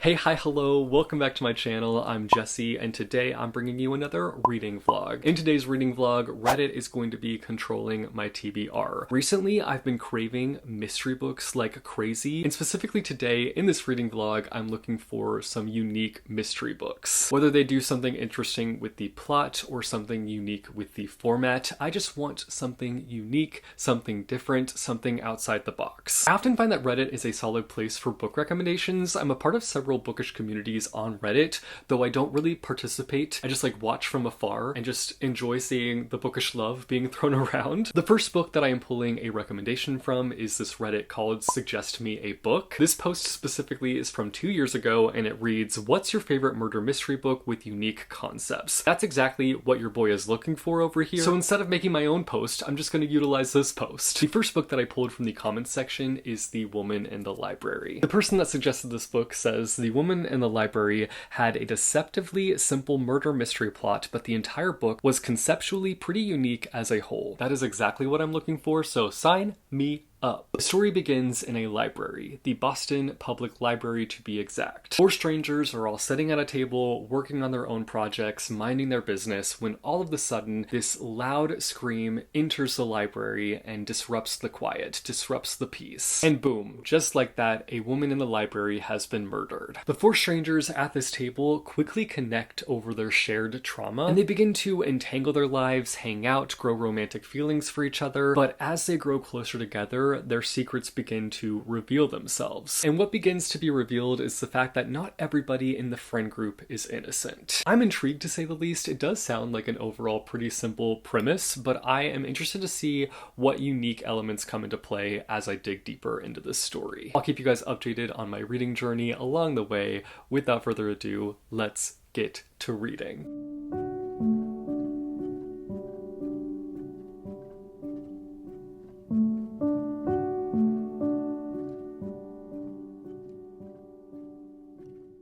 Hey, hi, hello, welcome back to my channel. I'm Jesse, and today I'm bringing you another reading vlog. In today's reading vlog, Reddit is going to be controlling my TBR. Recently, I've been craving mystery books like crazy, and specifically today, in this reading vlog, I'm looking for some unique mystery books. Whether they do something interesting with the plot or something unique with the format, I just want something unique, something different, something outside the box. I often find that Reddit is a solid place for book recommendations. I'm a part of several bookish communities on Reddit, though I don't really participate. I just watch from afar and just enjoy seeing the bookish love being thrown around. The first book that I am pulling a recommendation from is this Reddit called Suggest Me a Book. This post specifically is from 2 years ago and it reads, "What's your favorite murder mystery book with unique concepts?" That's exactly what your boy is looking for over here. So instead of making my own post, I'm just going to utilize this post. The first book that I pulled from the comments section is The Woman in the Library. The person that suggested this book says, "The woman in the library had a deceptively simple murder mystery plot, but the entire book was conceptually pretty unique as a whole." That is exactly what I'm looking for, so sign me up. The story begins in a library, the Boston Public Library to be exact. Four strangers are all sitting at a table, working on their own projects, minding their business, when all of a sudden, this loud scream enters the library and disrupts the quiet, disrupts the peace. And boom, just like that, a woman in the library has been murdered. The four strangers at this table quickly connect over their shared trauma, and they begin to entangle their lives, hang out, grow romantic feelings for each other, but as they grow closer together, their secrets begin to reveal themselves. And what begins to be revealed is the fact that not everybody in the friend group is innocent. I'm intrigued to say the least. It does sound like an overall pretty simple premise, but I am interested to see what unique elements come into play as I dig deeper into this story. I'll keep you guys updated on my reading journey along the way. Without further ado, let's get to reading.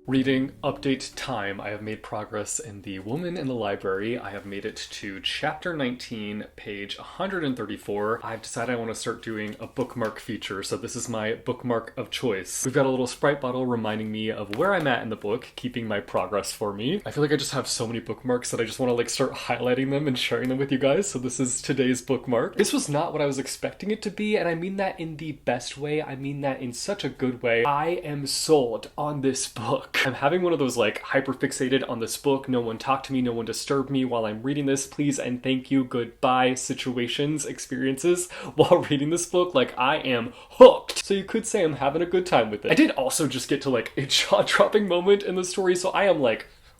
Reading update time. I have made progress in The Woman in the Library. I have made it to chapter 19, page 134. I've decided I want to start doing a bookmark feature, so this is my bookmark of choice. We've got a little Sprite bottle reminding me of where I'm at in the book, keeping my progress for me. I feel like I just have so many bookmarks that I just want to start highlighting them and sharing them with you guys, so this is today's bookmark. This was not what I was expecting it to be, and I mean that in the best way. I mean that in such a good way. I am sold on this book. I'm having one of those hyper fixated on this book, no one talk to me, no one disturb me while I'm reading this, please and thank you, goodbye situations, experiences while reading this book. I am hooked. So you could say I'm having a good time with it. I did also just get to a jaw-dropping moment in the story, so I am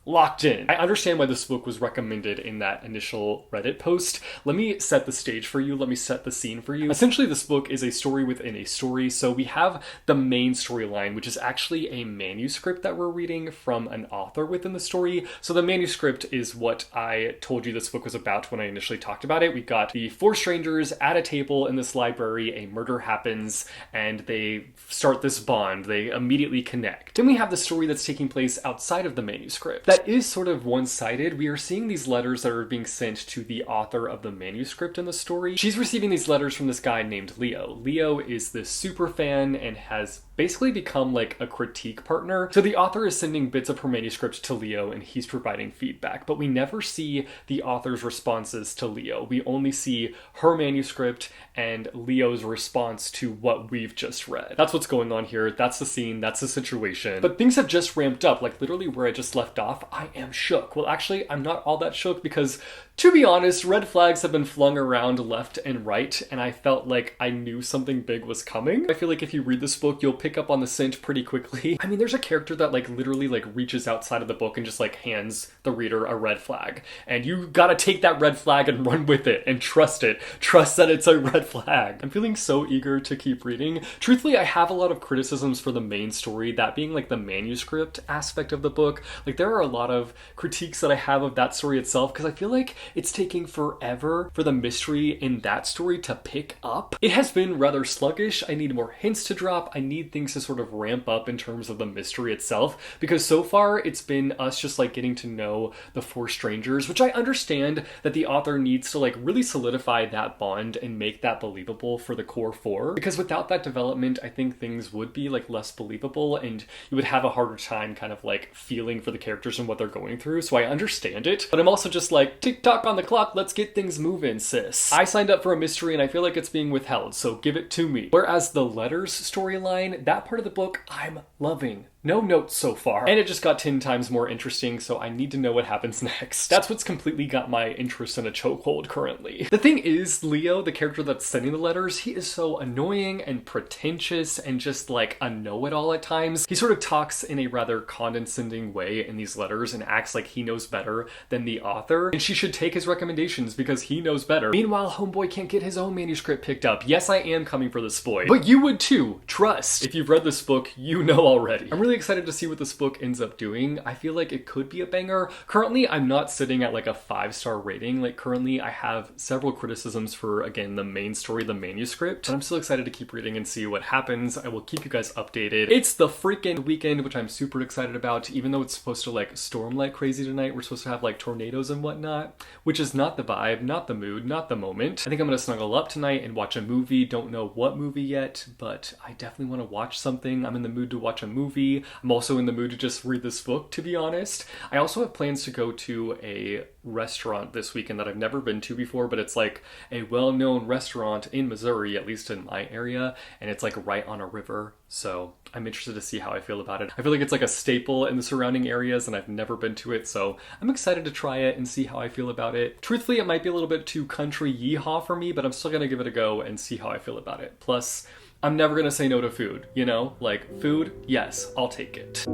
locked in. I understand why this book was recommended in that initial Reddit post. Let me set the stage for you. Let me set the scene for you. Essentially, this book is a story within a story. So we have the main storyline, which is actually a manuscript that we're reading from an author within the story. So the manuscript is what I told you this book was about when I initially talked about it. We got the four strangers at a table in this library. A murder happens and they start this bond. They immediately connect. Then we have the story that's taking place outside of the manuscript. That is sort of one-sided. We are seeing these letters that are being sent to the author of the manuscript in the story. She's receiving these letters from this guy named Leo. Leo is this super fan and has basically become a critique partner. So the author is sending bits of her manuscript to Leo and he's providing feedback, but we never see the author's responses to Leo. We only see her manuscript and Leo's response to what we've just read. That's what's going on here. That's the scene. That's the situation. But things have just ramped up. Literally where I just left off, I am shook. Well, actually, I'm not all that shook because, to be honest, red flags have been flung around left and right, and I felt like I knew something big was coming. I feel like if you read this book, you'll pick up on the scent pretty quickly. I mean, there's a character that literally reaches outside of the book and just hands the reader a red flag. And you gotta take that red flag and run with it and trust it. Trust that it's a red flag. I'm feeling so eager to keep reading. Truthfully, I have a lot of criticisms for the main story, that being the manuscript aspect of the book. There are a lot of critiques that I have of that story itself, because I feel like it's taking forever for the mystery in that story to pick up. It has been rather sluggish. I need more hints to drop. I need things to sort of ramp up in terms of the mystery itself, because so far it's been us just like getting to know the four strangers, which I understand that the author needs to like really solidify that bond and make that believable for the core four, because without that development, I think things would be like less believable and you would have a harder time kind of like feeling for the characters and what they're going through. So I understand it, but I'm also just like, tick tock on the clock, let's get things moving, sis. I signed up for a mystery and I feel like it's being withheld, so give it to me. Whereas the letters storyline, that part of the book, I'm loving. No notes so far. And it just got 10 times more interesting, so I need to know what happens next. That's what's completely got my interest in a chokehold currently. The thing is, Leo, the character that's sending the letters, he is so annoying and pretentious and just like a know-it-all at times. He sort of talks in a rather condescending way in these letters and acts like he knows better than the author, and she should take his recommendations because he knows better. Meanwhile, homeboy can't get his own manuscript picked up. Yes, I am coming for this boy, but you would too. Trust. If you've read this book, you know already. I'm really excited to see what this book ends up doing. I feel like it could be a banger. Currently, I'm not sitting at like a 5-star rating. Like currently, I have several criticisms for, again, the main story, the manuscript, but I'm still excited to keep reading and see what happens. I will keep you guys updated. It's the freaking weekend, which I'm super excited about, even though it's supposed to like storm like crazy tonight. We're supposed to have like tornadoes and whatnot, which is not the vibe, not the mood, not the moment. I think I'm gonna snuggle up tonight and watch a movie. Don't know what movie yet, but I definitely want to watch something. I'm in the mood to watch a movie. I'm also in the mood to just read this book, to be honest. I also have plans to go to a restaurant this weekend that I've never been to before, but it's like a well-known restaurant in Missouri, at least in my area, and it's like right on a river, so I'm interested to see how I feel about it. I feel like it's like a staple in the surrounding areas and I've never been to it, so I'm excited to try it and see how I feel about it. Truthfully, it might be a little bit too country yeehaw for me, but I'm still gonna give it a go and see how I feel about it. Plus, I'm never gonna say no to food, you know? Like, food, yes, I'll take it.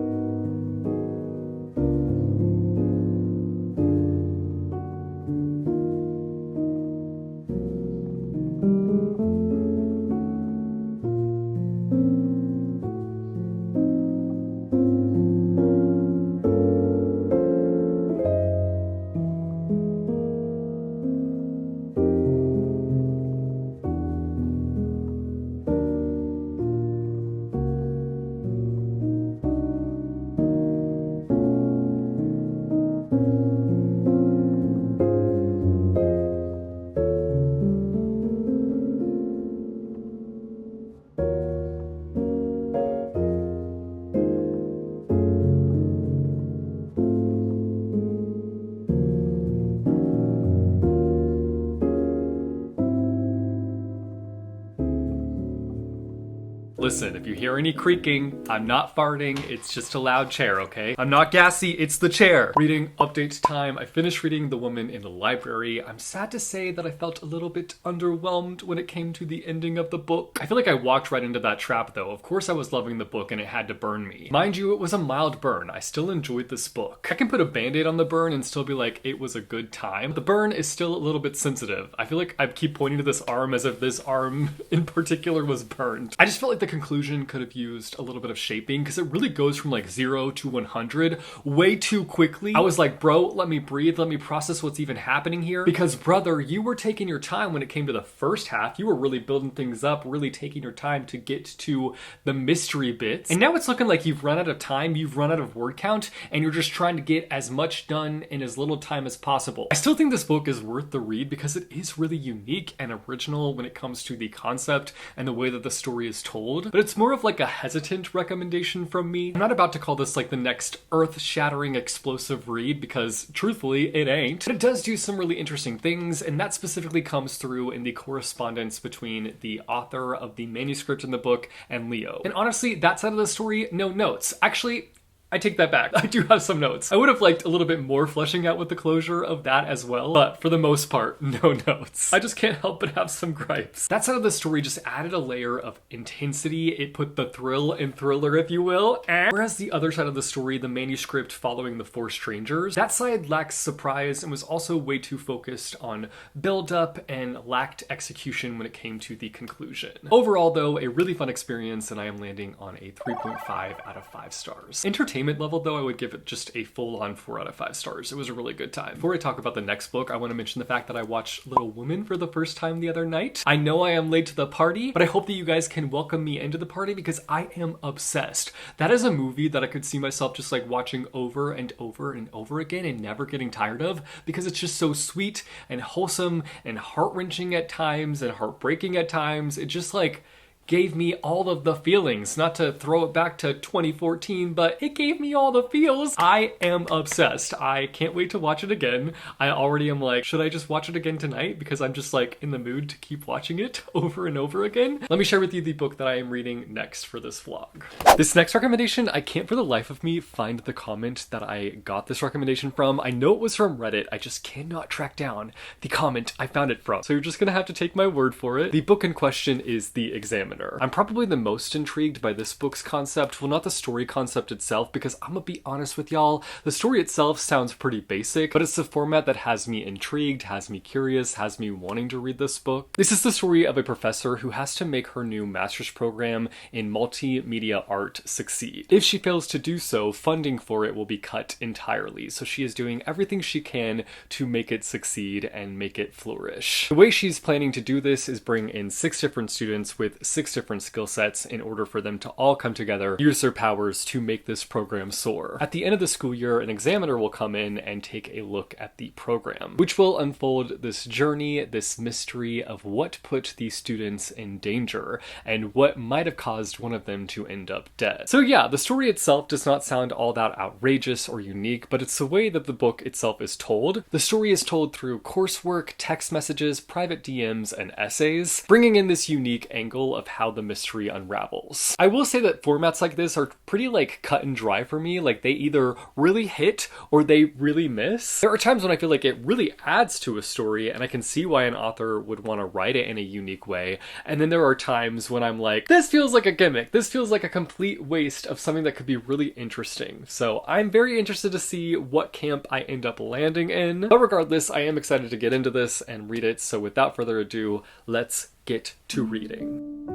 Listen, if you hear any creaking, I'm not farting, it's just a loud chair, okay? I'm not gassy, it's the chair. Reading update time. I finished reading The Woman in the Library. I'm sad to say that I felt a little bit underwhelmed when it came to the ending of the book. I feel like I walked right into that trap though. Of course I was loving the book and it had to burn me. Mind you, it was a mild burn. I still enjoyed this book. I can put a band-aid on the burn and still be like, it was a good time. The burn is still a little bit sensitive. I feel like I keep pointing to this arm as if this arm in particular was burned. I just felt like the conclusion could have used a little bit of shaping because it really goes from like 0 to 100 way too quickly. I was like, bro, let me breathe, let me process what's even happening here, because brother, you were taking your time when it came to the first half. You were really building things up, really taking your time to get to the mystery bits, and now it's looking like you've run out of time, you've run out of word count, and you're just trying to get as much done in as little time as possible. I still think this book is worth the read because it is really unique and original when it comes to the concept and the way that the story is told, but it's more of like a hesitant recommendation from me. I'm not about to call this like the next earth-shattering explosive read because truthfully it ain't, but it does do some really interesting things, and that specifically comes through in the correspondence between the author of the manuscript in the book and Leo. And honestly, that side of the story, no notes. Actually, I take that back. I do have some notes. I would have liked a little bit more fleshing out with the closure of that as well, but for the most part, no notes. I just can't help but have some gripes. That side of the story just added a layer of intensity. It put the thrill in thriller, if you will. Whereas the other side of the story, the manuscript following the four strangers, that side lacks surprise and was also way too focused on build-up and lacked execution when it came to the conclusion. Overall, though, a really fun experience, and I am landing on a 3.5 out of 5 stars. Entertainment entertainment level though, I would give it just a full-on 4 out of 5 stars. It was a really good time. Before I talk about the next book, I want to mention the fact that I watched Little Women for the first time the other night. I know I am late to the party, but I hope that you guys can welcome me into the party because I am obsessed. That is a movie that I could see myself just like watching over and over and over again and never getting tired of because it's just so sweet and wholesome and heart-wrenching at times and heartbreaking at times. It just like gave me all of the feelings. Not to throw it back to 2014, but it gave me all the feels. I am obsessed. I can't wait to watch it again. I already am like, should I just watch it again tonight? Because I'm just like in the mood to keep watching it over and over again. Let me share with you the book that I am reading next for this vlog. This next recommendation, I can't for the life of me find the comment that I got this recommendation from. I know it was from Reddit. I just cannot track down the comment I found it from. So you're just gonna have to take my word for it. The book in question is The Examiner. I'm probably the most intrigued by this book's concept, well, not the story concept itself, because I'm gonna be honest with y'all, the story itself sounds pretty basic, but it's the format that has me intrigued, has me curious, has me wanting to read this book. This is the story of a professor who has to make her new master's program in multimedia art succeed. If she fails to do so, funding for it will be cut entirely, so she is doing everything she can to make it succeed and make it flourish. The way she's planning to do this is bring in 6 different students with 6 different skill sets in order for them to all come together, use their powers to make this program soar. At the end of the school year, an examiner will come in and take a look at the program, which will unfold this journey, this mystery of what put these students in danger and what might have caused one of them to end up dead. So yeah, the story itself does not sound all that outrageous or unique, but it's the way that the book itself is told. The story is told through coursework, text messages, private DMs, and essays, bringing in this unique angle of how the mystery unravels. I will say that formats like this are pretty like cut and dry for me. Like they either really hit or they really miss. There are times when I feel like it really adds to a story and I can see why an author would want to write it in a unique way. And then there are times when I'm like, this feels like a gimmick. This feels like a complete waste of something that could be really interesting. So I'm very interested to see what camp I end up landing in. But regardless, I am excited to get into this and read it. So without further ado, let's get to reading.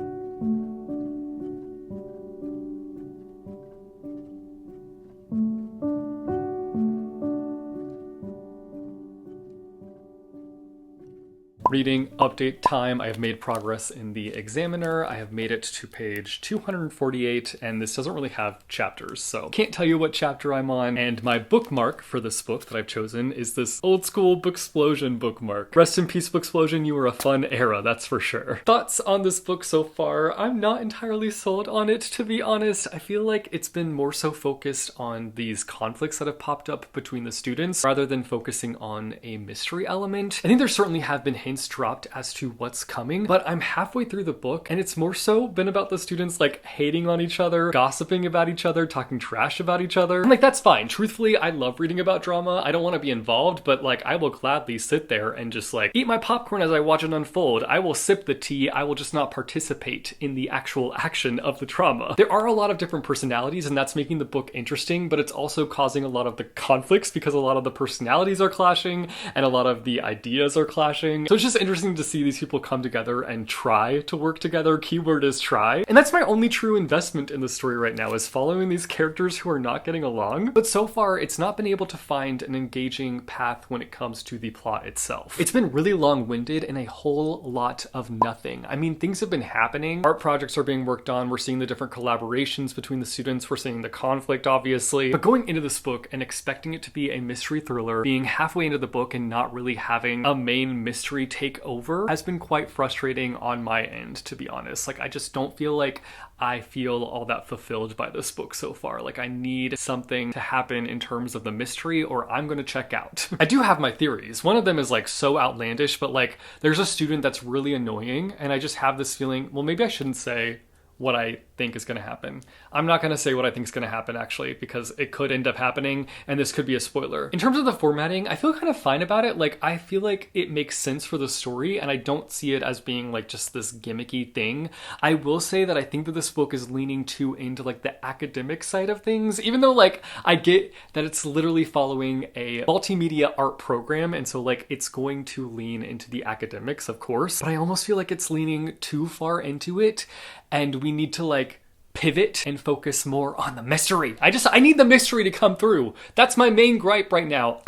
Reading update time. I have made progress in The Examiner. I have made it to page 248, and this doesn't really have chapters, so can't tell you what chapter I'm on. And my bookmark for this book that I've chosen is this old school Booksplosion bookmark. Rest in peace, Booksplosion. You were a fun era, that's for sure. Thoughts on this book so far? I'm not entirely sold on it, to be honest. I feel like it's been more so focused on these conflicts that have popped up between the students rather than focusing on a mystery element. I think there certainly have been hints dropped as to what's coming, but I'm halfway through the book and it's more so been about the students like hating on each other, gossiping about each other, talking trash about each other. I'm like, that's fine. Truthfully, I love reading about drama. I don't want to be involved, but like I will gladly sit there and just like eat my popcorn as I watch it unfold. I will sip the tea. I will just not participate in the actual action of the drama. There are a lot of different personalities and that's making the book interesting, but it's also causing a lot of the conflicts because a lot of the personalities are clashing and a lot of the ideas are clashing. So it's just interesting to see these people come together and try to work together. Keyword is try. And that's my only true investment in the story right now, is following these characters who are not getting along. But so far, it's not been able to find an engaging path when it comes to the plot itself. It's been really long-winded and a whole lot of nothing. I mean, things have been happening. Art projects are being worked on. We're seeing the different collaborations between the students. We're seeing the conflict, obviously. But going into this book and expecting it to be a mystery thriller, being halfway into the book and not really having a main mystery take over has been quite frustrating on my end, to be honest. Like, I just don't feel like I feel all that fulfilled by this book so far. Like, I need something to happen in terms of the mystery or I'm gonna check out. I do have my theories. One of them is like so outlandish, but like there's a student that's really annoying and I just have this feeling, well, maybe I shouldn't say what I think is going to happen. I'm not going to say what I think is going to happen, actually, because it could end up happening and this could be a spoiler. In terms of the formatting, I feel kind of fine about it. Like, I feel like it makes sense for the story and I don't see it as being like just this gimmicky thing. I will say that I think that this book is leaning too into like the academic side of things, even though like I get that it's literally following a multimedia art program and so like it's going to lean into the academics, of course, but I almost feel like it's leaning too far into it and we need to like pivot and focus more on the mystery. I need the mystery to come through. That's my main gripe right now.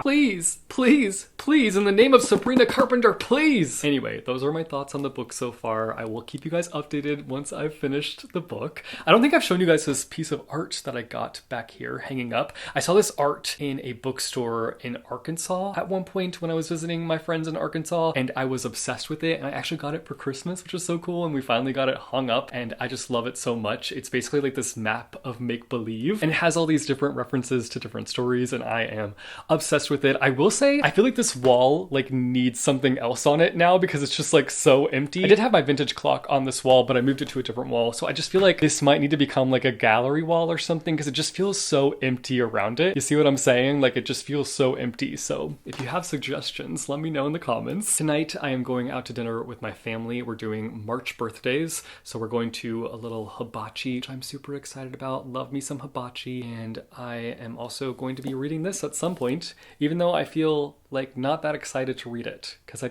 Please, please, please, in the name of Sabrina Carpenter, please. Anyway, those are my thoughts on the book so far. I will keep you guys updated once I've finished the book. I don't think I've shown you guys this piece of art that I got back here hanging up. I saw this art in a bookstore in Arkansas at one point when I was visiting my friends in Arkansas, and I was obsessed with it, and I actually got it for Christmas, which is so cool, and we finally got it hung up, and I just love it so much. It's basically like this map of make-believe, and it has all these different references to different stories, and I am obsessed with it. I will say, I feel like this wall like needs something else on it now because it's just like so empty. I did have my vintage clock on this wall, but I moved it to a different wall, so I just feel like this might need to become like a gallery wall or something because it just feels so empty around it. You see what I'm saying? Like it just feels so empty. So if you have suggestions, let me know in the comments. Tonight I am going out to dinner with my family. We're doing March birthdays, so we're going to a little hibachi, which I'm super excited about. Love me some hibachi. And I am also going to be reading this at some point, even though I feel like not that excited to read it because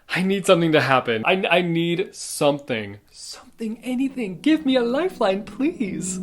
I need something to happen. I need something, anything. Give me a lifeline, please.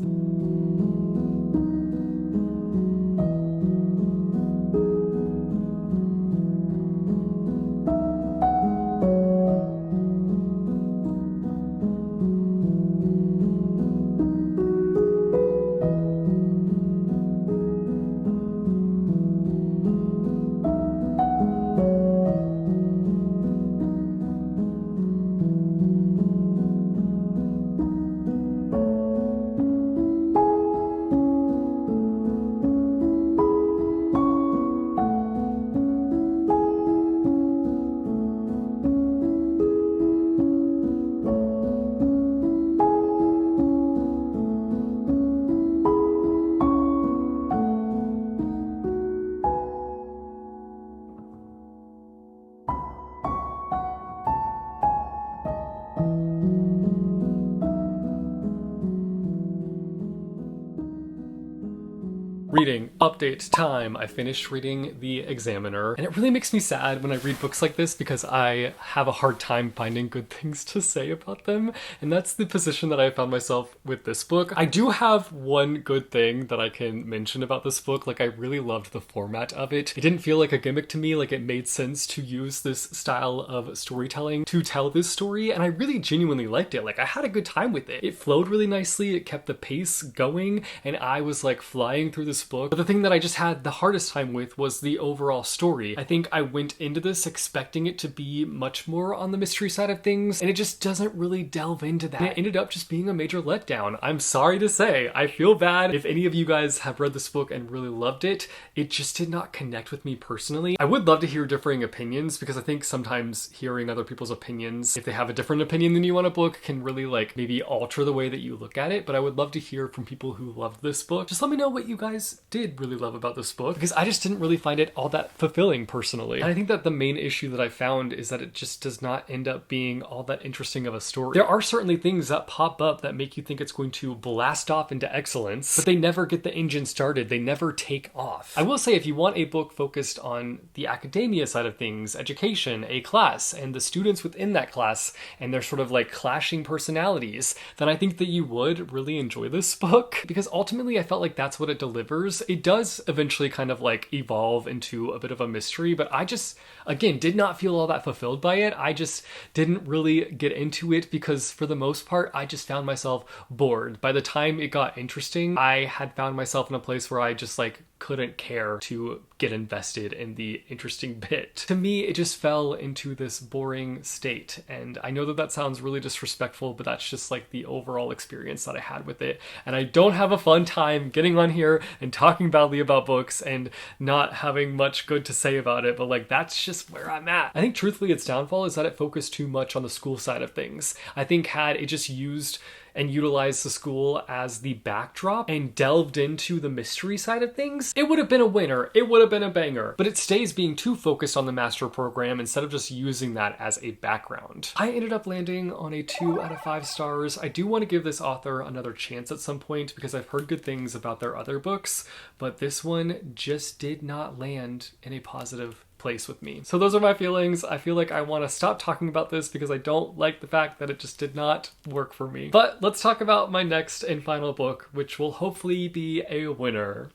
Reading update time. I finished reading The Examiner, and it really makes me sad when I read books like this because I have a hard time finding good things to say about them, and that's the position that I found myself with this book. I do have one good thing that I can mention about this book. Like, I really loved the format of it. It didn't feel like a gimmick to me. Like, it made sense to use this style of storytelling to tell this story, and I really genuinely liked it. Like, I had a good time with it. It flowed really nicely. It kept the pace going, and I was like flying through this book. But the thing that I just had the hardest time with was the overall story. I think I went into this expecting it to be much more on the mystery side of things, and it just doesn't really delve into that. And it ended up just being a major letdown. I'm sorry to say. I feel bad if any of you guys have read this book and really loved it. It just did not connect with me personally. I would love to hear differing opinions because I think sometimes hearing other people's opinions, if they have a different opinion than you on a book, can really like maybe alter the way that you look at it. But I would love to hear from people who loved this book. Just let me know what you guys did really love about this book, because I just didn't really find it all that fulfilling personally. And I think that the main issue that I found is that it just does not end up being all that interesting of a story. There are certainly things that pop up that make you think it's going to blast off into excellence, but they never get the engine started. They never take off. I will say, if you want a book focused on the academia side of things, education, a class, and the students within that class, and their sort of like clashing personalities, then I think that you would really enjoy this book, because ultimately I felt like that's what it delivers. It does eventually kind of like evolve into a bit of a mystery, but I just, again, did not feel all that fulfilled by it. I just didn't really get into it because for the most part, I just found myself bored. By the time it got interesting, I had found myself in a place where I just like couldn't care to get invested in the interesting bit. To me, it just fell into this boring state. And I know that that sounds really disrespectful, but that's just like the overall experience that I had with it. And I don't have a fun time getting on here and talking badly about books and not having much good to say about it, but like that's just where I'm at. I think truthfully its downfall is that it focused too much on the school side of things. I think had it just used and utilized the school as the backdrop and delved into the mystery side of things, it would have been a winner. It would have been a banger. But it stays being too focused on the master program instead of just using that as a background. I ended up landing on a 2 out of 5 stars. I do want to give this author another chance at some point because I've heard good things about their other books, but this one just did not land in a positive place with me. So those are my feelings. I feel like I want to stop talking about this because I don't like the fact that it just did not work for me. But let's talk about my next and final book, which will hopefully be a winner.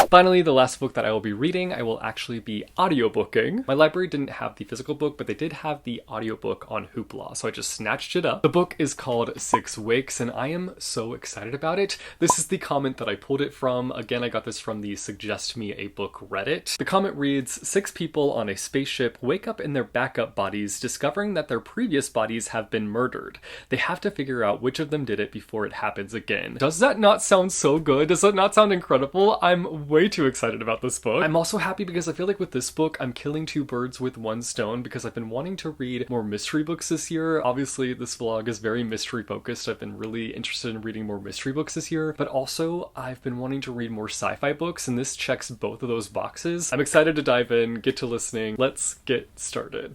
Finally, the last book that I will be reading, I will actually be audiobooking. My library didn't have the physical book, but they did have the audiobook on Hoopla, so I just snatched it up. The book is called 6 Wakes, and I am so excited about it. This is the comment that I pulled it from. Again, I got this from the Suggest Me a Book Reddit. The comment reads, 6 people on a spaceship wake up in their backup bodies, discovering that their previous bodies have been murdered. They have to figure out which of them did it before it happens again. Does that not sound so good? Does that not sound incredible? I'm way too excited about this book. I'm also happy because I feel like with this book, I'm killing 2 birds with 1 stone because I've been wanting to read more mystery books this year. Obviously, this vlog is very mystery focused. I've been really interested in reading more mystery books this year, but also I've been wanting to read more sci-fi books, and this checks both of those boxes. I'm excited to dive in, get to listening. Let's get started.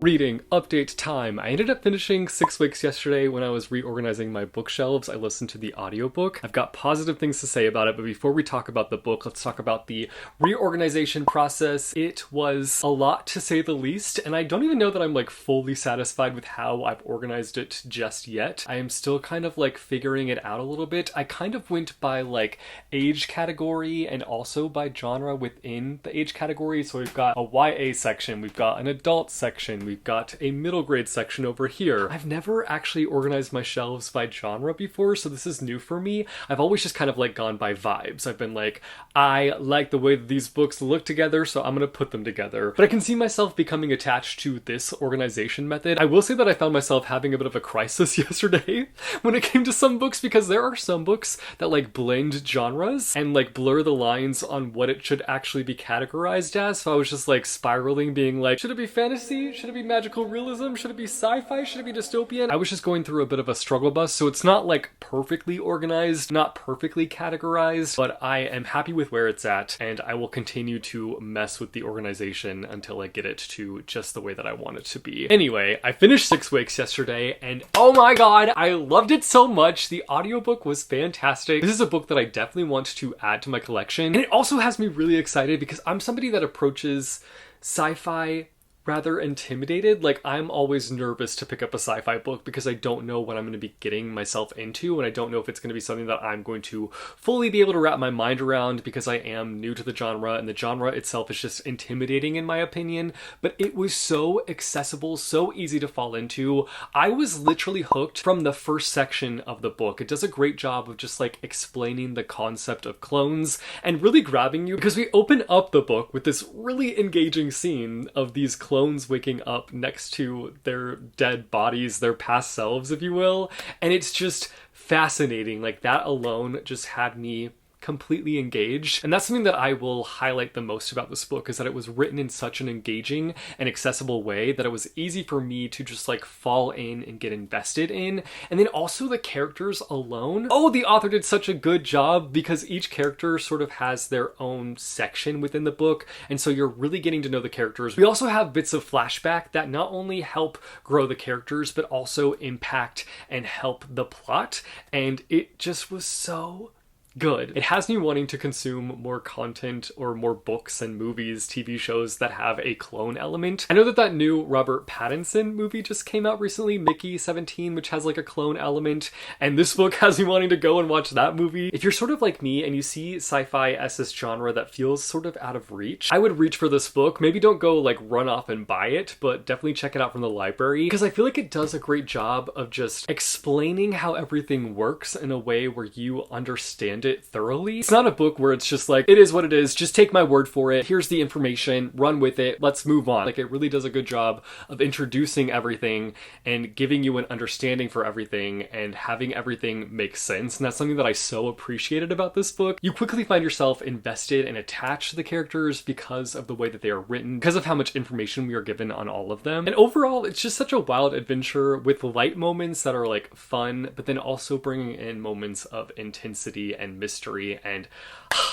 Reading update time. I ended up finishing 6 Wakes yesterday when I was reorganizing my bookshelves. I listened to the audiobook. I've got positive things to say about it, but before we talk about the book, let's talk about the reorganization process. It was a lot, to say the least, and I don't even know that I'm like fully satisfied with how I've organized it just yet. I am still kind of like figuring it out a little bit. I kind of went by like age category and also by genre within the age category. So we've got a YA section, we've got an adult section, we've got a middle grade section over here. I've never actually organized my shelves by genre before, so this is new for me. I've always just kind of like gone by vibes. I've been like, I like the way that these books look together, so I'm gonna put them together. But I can see myself becoming attached to this organization method. I will say that I found myself having a bit of a crisis yesterday when it came to some books, because there are some books that like blend genres and like blur the lines on what it should actually be categorized as. So I was just like spiraling, being like, should it be fantasy? Should it be magical realism? Should it be sci-fi? Should it be dystopian? I was just going through a bit of a struggle bus, so it's not like perfectly organized, not perfectly categorized, but I am happy with where it's at, and I will continue to mess with the organization until I get it to just the way that I want it to be. Anyway, I finished 6 Wakes yesterday, and oh my god, I loved it so much. The audiobook was fantastic. This is a book that I definitely want to add to my collection, and it also has me really excited because I'm somebody that approaches sci-fi rather intimidated. Like, I'm always nervous to pick up a sci-fi book because I don't know what I'm going to be getting myself into, and I don't know if it's going to be something that I'm going to fully be able to wrap my mind around because I am new to the genre, and the genre itself is just intimidating in my opinion. But it was so accessible, so easy to fall into. I was literally hooked from the first section of the book. It does a great job of just like explaining the concept of clones and really grabbing you, because we open up the book with this really engaging scene of these clones waking up next to their dead bodies, their past selves, if you will. And it's just fascinating. Like, that alone just had me completely engaged. And that's something that I will highlight the most about this book, is that it was written in such an engaging and accessible way that it was easy for me to just like fall in and get invested in. And then also the characters alone. Oh, the author did such a good job, because each character sort of has their own section within the book, and so you're really getting to know the characters. We also have bits of flashback that not only help grow the characters, but also impact and help the plot. And it just was so good. It has me wanting to consume more content or more books and movies, TV shows that have a clone element. I know that that new Robert Pattinson movie just came out recently, Mickey 17, which has like a clone element, and this book has me wanting to go and watch that movie. If you're sort of like me and you see sci-fi as this genre that feels sort of out of reach, I would reach for this book. Maybe don't go like run off and buy it, but definitely check it out from the library, because I feel like it does a great job of just explaining how everything works in a way where you understand understand it thoroughly. It's not a book where it's just like, it is what it is, just take my word for it, here's the information, run with it, let's move on. Like, it really does a good job of introducing everything and giving you an understanding for everything and having everything make sense. And that's something that I so appreciated about this book. You quickly find yourself invested and attached to the characters because of the way that they are written, because of how much information we are given on all of them. And overall, it's just such a wild adventure with light moments that are like fun, but then also bringing in moments of intensity and mystery, and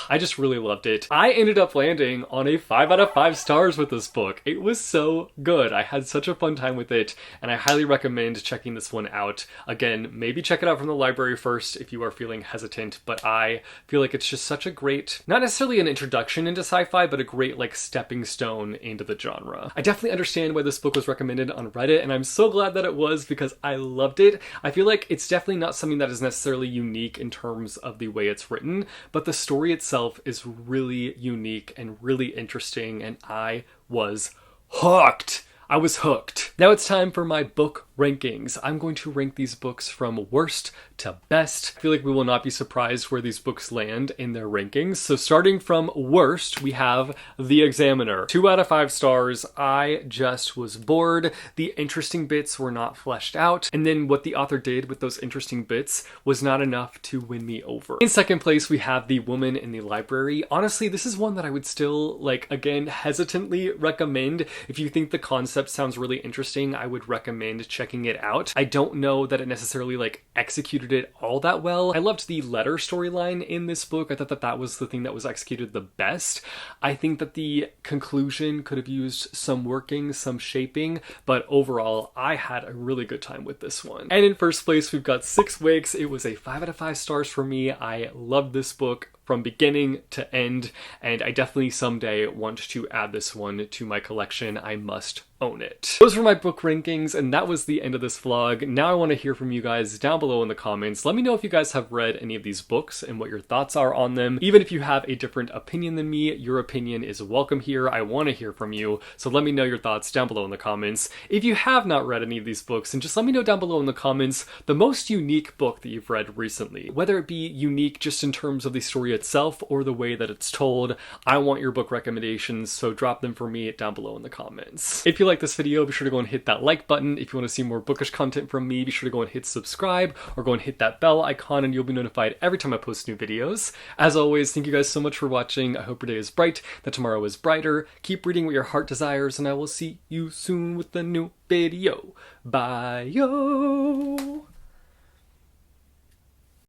I just really loved it. I ended up landing on a 5 out of 5 stars with this book. It was so good. I had such a fun time with it, and I highly recommend checking this one out. Again, maybe check it out from the library first if you are feeling hesitant, but I feel like it's just such a great, not necessarily an introduction into sci-fi, but a great like stepping stone into the genre. I definitely understand why this book was recommended on Reddit, and I'm so glad that it was because I loved it. I feel like it's definitely not something that is necessarily unique in terms of the way it's written, but the story itself is really unique and really interesting, and I was hooked. I was hooked. Now it's time for my book rankings. I'm going to rank these books from worst to best. I feel like we will not be surprised where these books land in their rankings. So starting from worst, we have The Examiner. 2 out of 5 stars. I just was bored. The interesting bits were not fleshed out. And then what the author did with those interesting bits was not enough to win me over. In second place, we have The Woman in the Library. Honestly, this is one that I would still, like, again, hesitantly recommend. If you think the concept sounds really interesting, I would recommend checking it out. I don't know that it necessarily like executed it all that well. I loved the letter storyline in this book. I thought that that was the thing that was executed the best. I think that the conclusion could have used some working, some shaping, but overall, I had a really good time with this one. And in first place, we've got 6 Wigs. It was a 5 out of 5 stars for me. I loved this book from beginning to end, and I definitely someday want to add this one to my collection. I must own it. Those were my book rankings, and that was the end of this vlog. Now I want to hear from you guys down below in the comments. Let me know if you guys have read any of these books and what your thoughts are on them. Even if you have a different opinion than me, your opinion is welcome here. I want to hear from you, so let me know your thoughts down below in the comments. If you have not read any of these books, and just let me know down below in the comments the most unique book that you've read recently. Whether it be unique just in terms of the story itself or the way that it's told, I want your book recommendations, so drop them for me down below in the comments. If you like this video, be sure to go and hit that like button. If you want to see more bookish content from me, be sure to go and hit subscribe or go and hit that bell icon and you'll be notified every time I post new videos. As always, thank you guys so much for watching. I hope your day is bright, that tomorrow is brighter. Keep reading what your heart desires, and I will see you soon with a new video. Bye yo!